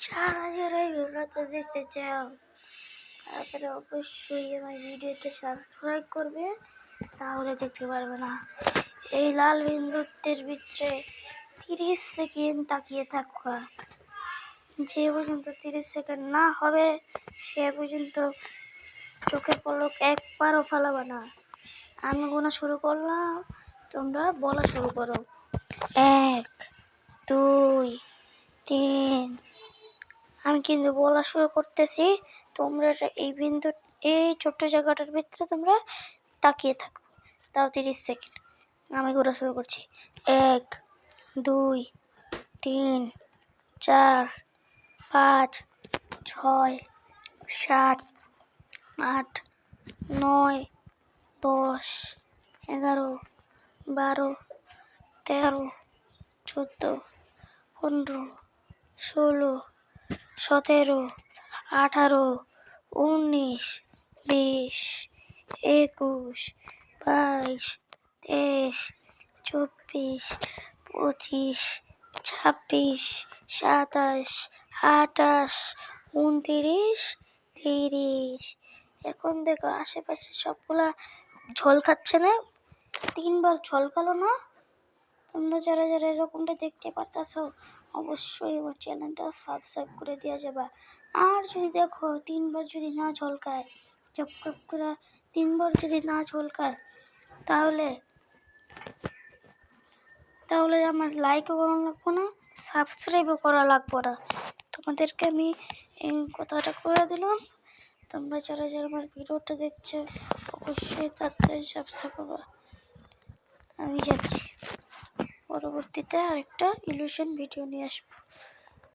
যারা যারা এই ভিডিওটা দেখতে চাও তারা অবশ্যই আমার ভিডিওতে সাবস্ক্রাইব করবে, তাহলে দেখতে পারবে না। এই লাল বিন্দুদের ভিতরে 30 সেকেন্ড তাকিয়ে থাকা, যে পর্যন্ত 30 সেকেন্ড না হবে সে পর্যন্ত চোখের পলক একবারও ফেলাবে না। আমি গোনা শুরু করলাম, তোমরা বলা শুরু করো। 1 2 3। আমি কিন্তু বলা শুরু করতেছি, তোমরা এই ছোট্ট জায়গাটার ভিতরে তোমরা তাকিয়ে থাকো, তাও 30 সেকেন্ড। আমি বলা শুরু করছি। 1 2 3 4 5 6 7 8 9 10 11 12 13 14 15 16 17 18 19 20 21 22 23 24 25 26 27 28 29 30। এখন দেখো আশেপাশে সবগুলা ঝোল খাচ্ছে না? 3বার ঝলকালো না? তোমরা যারা যারা এরকমটা দেখতে পারতাছো অবশ্যই আমার চ্যানেলটা সাবস্ক্রাইব করে দেওয়া যাবে। আর যদি দেখো 3বার যদি না ঝলকায়, চপ করে 3বার যদি না ঝলকায়, তাহলে আমার লাইকও করা লাগবো না, সাবস্ক্রাইবও করা লাগবো না। তোমাদেরকে আমি এই কথাটা করে দিলাম। তোমরা যারা যারা আমার ভিডিওটা দেখছো অবশ্যই তাড়াতাড়ি সাবস্ক্রাইব করবা। আমি যাচ্ছি, পরবর্তীতে আরেকটা ইলিউশন ভিডিও নিয়ে আসবো।